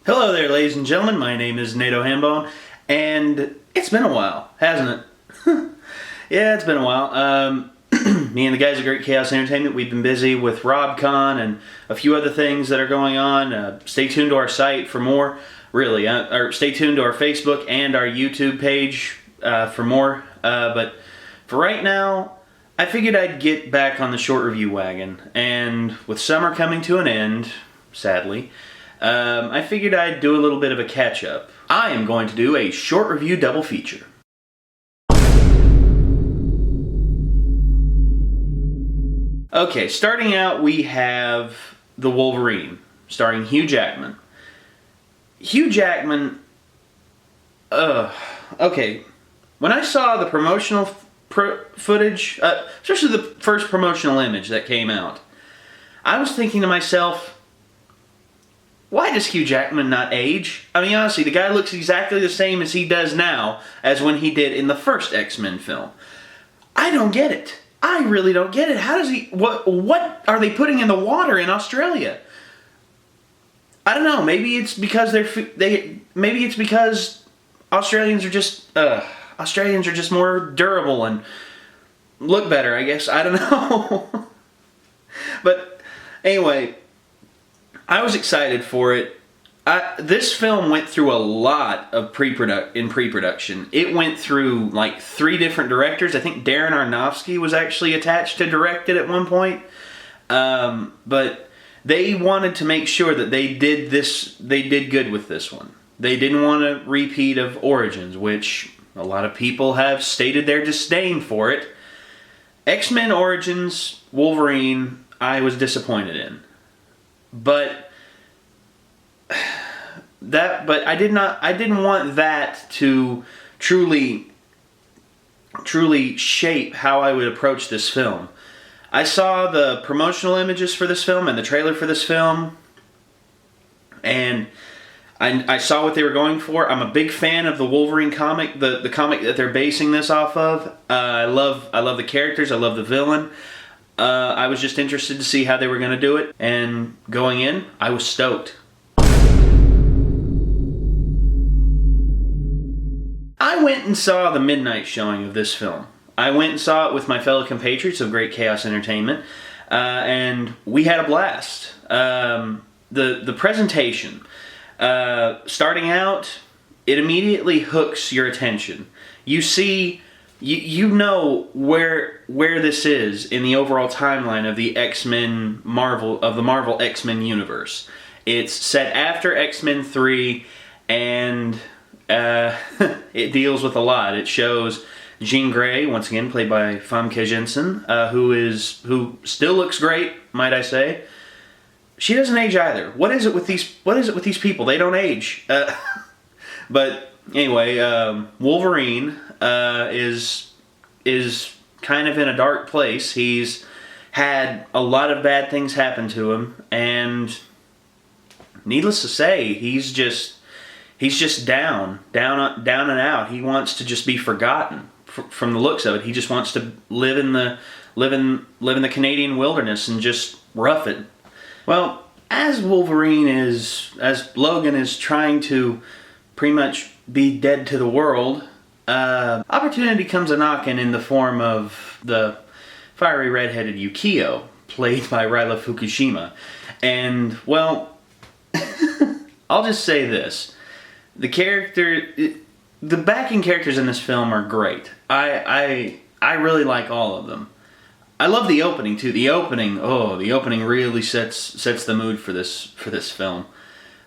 Hello there, ladies and gentlemen. My name is Nato Hambone, and it's been a while, hasn't it? Yeah, it's been a while. Me and the guys at Great Chaos Entertainment, we've been busy with RobCon and a few other things that are going on. Stay tuned to our site for more, really. Or stay tuned to our Facebook and our YouTube page for more. But for right now, I figured I'd get back on the short review wagon. And with summer coming to an end, sadly, I figured I'd do a little bit of a catch-up. I am going to do a short review double feature. Okay, starting out we have The Wolverine, starring Hugh Jackman. Hugh Jackman, okay, when I saw the promotional footage, especially the first promotional image that came out, I was thinking to myself, why does Hugh Jackman not age? I mean, honestly, the guy looks exactly the same as he does now as when he did in the first X-Men film. I don't get it. I really don't get it. How does he... What are they putting in the water in Australia? I don't know. Maybe it's because maybe it's because Australians are just more durable and look better, I guess. I don't know. But anyway, I was excited for it. This film went through a lot of pre-production. It went through like 3 different directors. I think Darren Aronofsky was actually attached to direct it at one point. But they wanted to make sure that they did good with this one. They didn't want a repeat of Origins, which a lot of people have stated their disdain for it. X-Men Origins, Wolverine, I was disappointed in. But I didn't want that to truly shape how I would approach this film. I saw the promotional images for this film and the trailer for this film, and I saw what they were going for. I'm a big fan of the Wolverine comic, the comic that they're basing this off of. I love the characters, I love the villain. I was just interested to see how they were going to do it, and going in, I was stoked. I went and saw the midnight showing of this film. I went and saw it with my fellow compatriots of Great Chaos Entertainment, and we had a blast. The presentation, starting out, it immediately hooks your attention. You see... You know where this is in the overall timeline of the Marvel X-Men universe. It's set after X-Men 3, and it deals with a lot. It shows Jean Grey, once again played by Famke Janssen, who still looks great, might I say. She doesn't age either. What is it with these people? They don't age. But anyway, Wolverine is kind of in a dark place. He's had a lot of bad things happen to him, and needless to say, he's just down and out. He wants to just be forgotten. From the looks of it, he just wants to live in the Canadian wilderness and just rough it. Well, as Logan is trying to pretty much be dead to the world, opportunity comes a-knocking in the form of the fiery red-headed Yukio, played by Ryla Fukushima. And, well, I'll just say this. The backing characters in this film are great. I really like all of them. I love the opening, too. The opening really sets the mood for this film.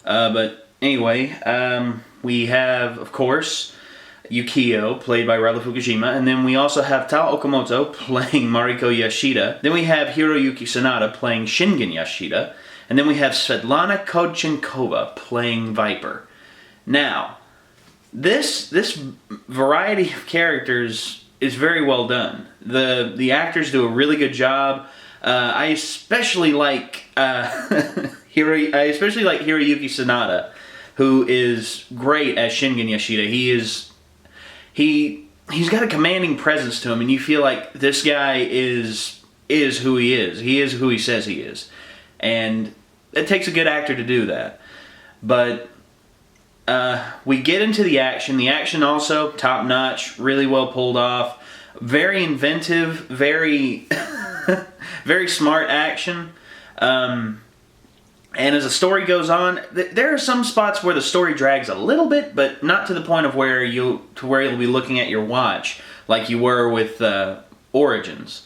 But anyway, we have, of course, Yukio, played by Ryla Fukushima, and then we also have Tao Okamoto playing Mariko Yashida. Then we have Hiroyuki Sanada playing Shingen Yashida, and then we have Svetlana Kodchenkova playing Viper. Now, this variety of characters is very well done. The actors do a really good job. I especially like Hiroyuki Sanada, who is great as Shingen Yashida. He's got a commanding presence to him, and you feel like this guy is who he is. He is who he says he is. And it takes a good actor to do that. But we get into the action. The action also top notch, really well pulled off, very inventive, very very smart action. And as the story goes on, there are some spots where the story drags a little bit, but not to the point of where you'll be looking at your watch like you were with Origins.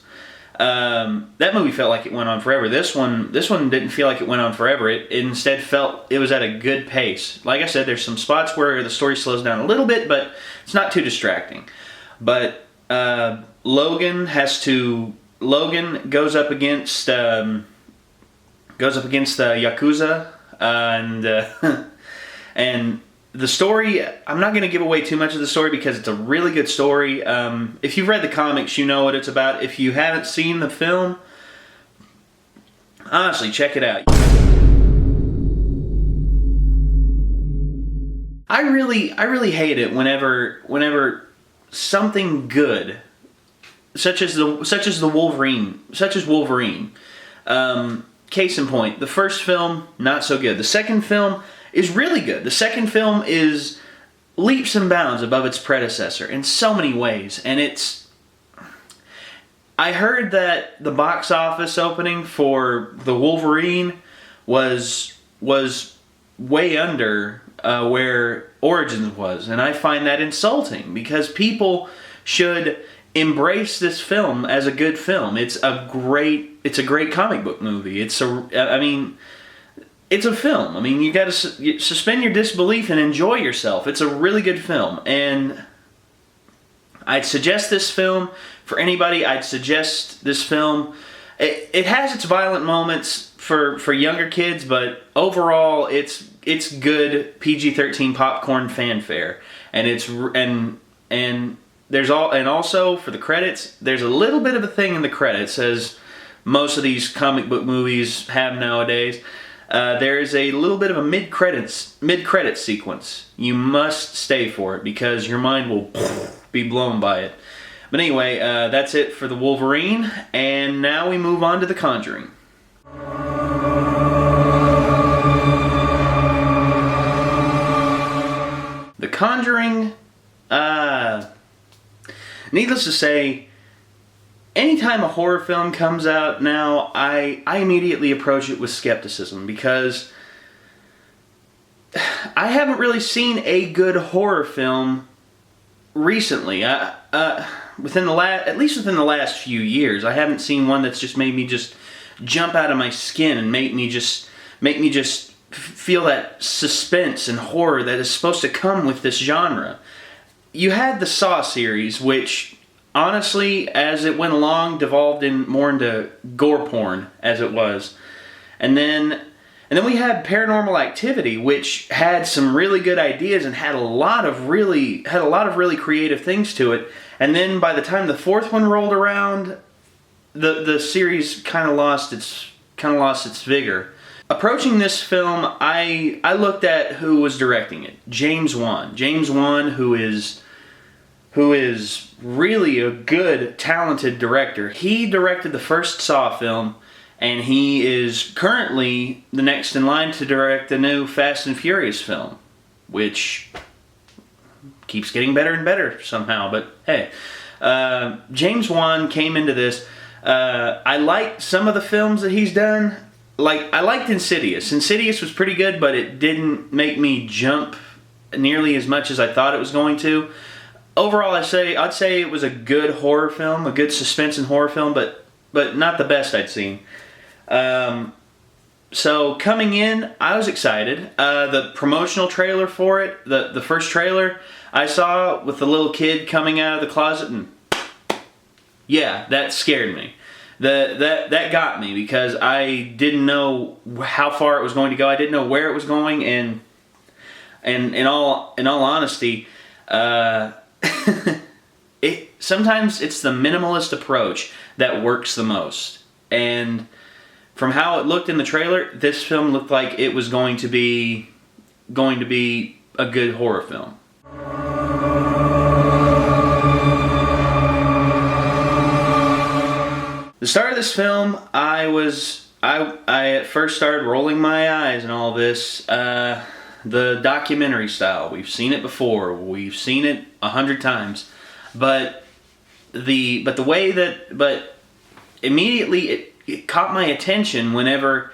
That movie felt like it went on forever. This one didn't feel like it went on forever. It instead felt it was at a good pace. Like I said, there's some spots where the story slows down a little bit, but it's not too distracting. But Logan goes up against the Yakuza, and the story, I'm not going to give away too much of the story because it's a really good story. If you've read the comics, you know what it's about. If you haven't seen the film, honestly, check it out. I really hate it whenever something good, such as Wolverine. Case in point, the first film, not so good. The second film is really good. The second film is leaps and bounds above its predecessor in so many ways. And I heard that the box office opening for the Wolverine was way under where Origins was. And I find that insulting because people should embrace this film as a good film. It's a great comic book movie. It's a film. I mean, you got to suspend your disbelief and enjoy yourself. It's a really good film, and I'd suggest this film for anybody. I'd suggest this film. It has its violent moments for younger kids, but overall, it's good PG-13 popcorn fanfare, and also for the credits, there's a little bit of a thing in the credits, as most of these comic book movies have nowadays. There is a little bit of a mid-credits sequence. You must stay for it because your mind will be blown by it. But anyway, that's it for the Wolverine, and now we move on to the Conjuring. The Conjuring, needless to say, anytime a horror film comes out now, I immediately approach it with skepticism because I haven't really seen a good horror film recently. At least within the last few years, I haven't seen one that's just made me just jump out of my skin and make me just feel that suspense and horror that is supposed to come with this genre. You had the Saw series, which honestly, as it went along, devolved more into gore porn, as it was. And then we had Paranormal Activity, which had some really good ideas and had a lot of really creative things to it. And then by the time the fourth one rolled around, the series kind of lost its vigor. Approaching this film, I looked at who was directing it. James Wan. James Wan, who is really a good, talented director. He directed the first Saw film, and he is currently the next in line to direct the new Fast and Furious film, which keeps getting better and better somehow, but hey. James Wan came into this. I liked some of the films that he's done. I liked Insidious. Insidious was pretty good, but it didn't make me jump nearly as much as I thought it was going to. Overall, I'd say it was a good horror film, a good suspense and horror film, but not the best I'd seen. So coming in, I was excited. The promotional trailer for it, the first trailer I saw with the little kid coming out of the closet, and yeah, that scared me. That got me because I didn't know how far it was going to go. I didn't know where it was going, and in all honesty, sometimes it's the minimalist approach that works the most. And from how it looked in the trailer, this film looked like it was going to be a good horror film. The start of this film, I at first started rolling my eyes and all this. the documentary style. We've seen it before. We've seen it 100 times. But immediately it caught my attention whenever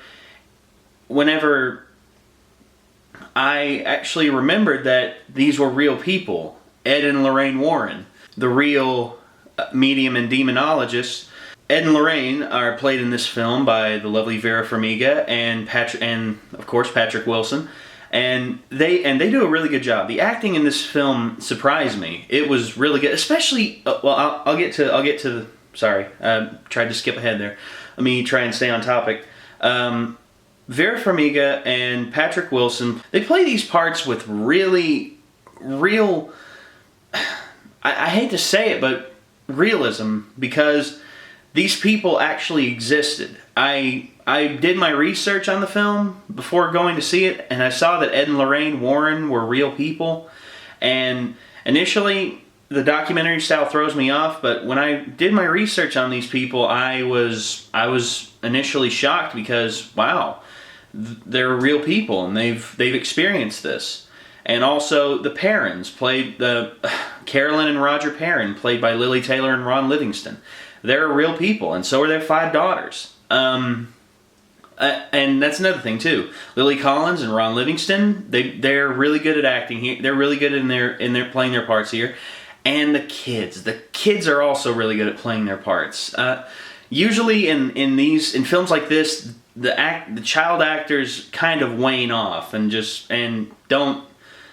I actually remembered that these were real people. Ed and Lorraine Warren, the real medium and demonologists. Ed and Lorraine are played in this film by the lovely Vera Farmiga and of course Patrick Wilson, and they do a really good job. The acting in this film surprised me. It was really good, especially. I'll get to. Sorry, tried to skip ahead there. Let me try and stay on topic. Vera Farmiga and Patrick Wilson, they play these parts with real. I hate to say it, but realism, because these people actually existed. I did my research on the film before going to see it, and I saw that Ed and Lorraine Warren were real people. And initially, the documentary style throws me off, but when I did my research on these people, I was initially shocked because, wow, they're real people and they've experienced this. And also the Perrins, Carolyn and Roger Perrin, played by Lily Taylor and Ron Livingston. They're real people, and so are their 5 daughters. And that's another thing too. Lily Collins and Ron Livingston, they're really good at acting here. They're really good in their playing their parts here. And the kids are also really good at playing their parts. Usually in films like this, the child actors kind of wane off and don't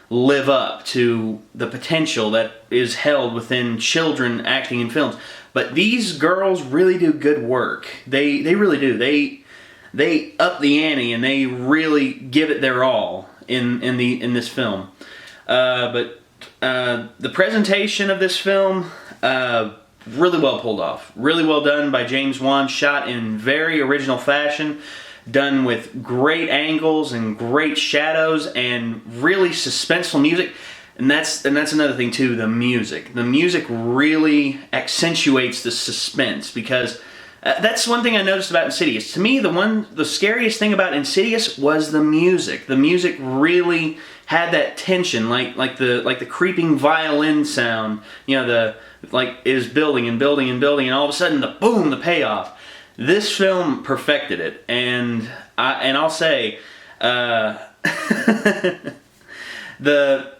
live up to the potential that is held within children acting in films. But these girls really do good work. They really do. They up the ante and they really give it their all in this film. But the presentation of this film, really well pulled off. Really well done by James Wan. Shot in very original fashion. Done with great angles and great shadows and really suspenseful music. And that's another thing too, the music. The music really accentuates the suspense, because that's one thing I noticed about Insidious. To me, the scariest thing about Insidious was the music. The music really had that tension, like the creeping violin sound. You know, is building and building and building, and all of a sudden the boom, the payoff. This film perfected it, and I'll say, the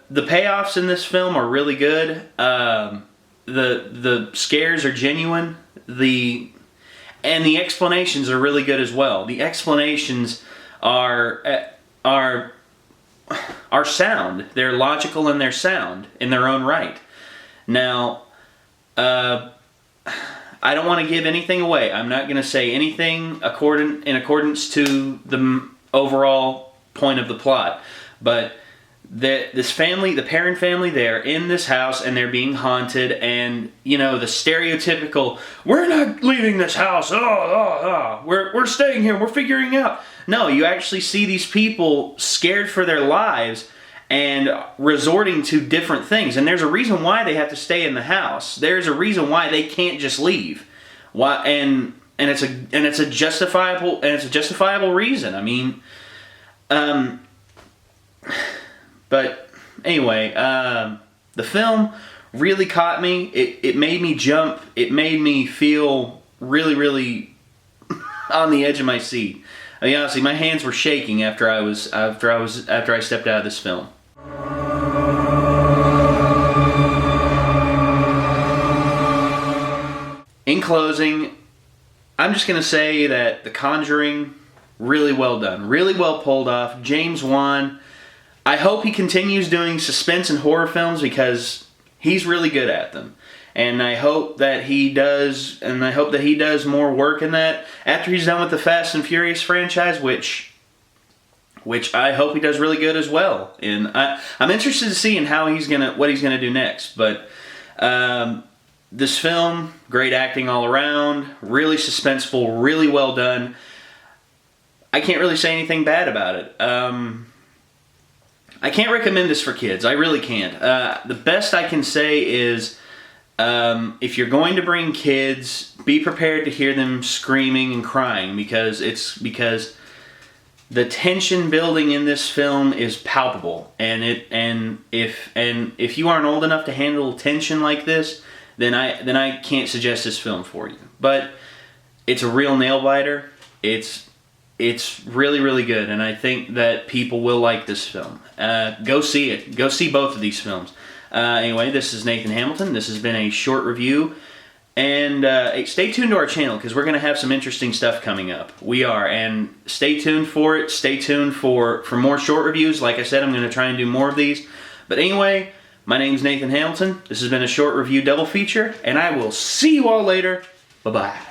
payoffs in this film are really good. The scares are genuine. The explanations are really good as well. The explanations are sound. They're logical and they're sound in their own right. Now, I don't want to give anything away. I'm not going to say anything in accordance to the overall point of the plot. But this family, the Perrin family, they're in this house and they're being haunted, and you know, the stereotypical, we're not leaving this house, we're staying here, we're figuring out. No, you actually see these people scared for their lives and resorting to different things, and there's a reason why they have to stay in the house. There's a reason why they can't just leave. Why? And it's a justifiable reason. I mean, but anyway, the film really caught me. It made me jump. It made me feel really, really on the edge of my seat. I mean, honestly, my hands were shaking after I stepped out of this film. In closing, I'm just going to say that The Conjuring, really well done. Really well pulled off. James Wan, I hope he continues doing suspense and horror films, because he's really good at them. And I hope that he does more work in that after he's done with the Fast and Furious franchise, which I hope he does really good as well. And I'm interested to see what he's gonna do next. But this film, great acting all around, really suspenseful, really well done. I can't really say anything bad about it. I can't recommend this for kids. I really can't. The best I can say is, if you're going to bring kids, be prepared to hear them screaming and crying, because The tension building in this film is palpable, and if you aren't old enough to handle tension like this, then I can't suggest this film for you. But it's a real nail biter. It's really, really good, and I think that people will like this film. Go see it. Go see both of these films. Anyway, this is Nathan Hamilton. This has been a short review. And stay tuned to our channel, because we're going to have some interesting stuff coming up. We are, and stay tuned for it. Stay tuned for more short reviews. Like I said, I'm going to try and do more of these. But anyway, my name's Nathan Hamilton. This has been a short review double feature, and I will see you all later. Bye-bye.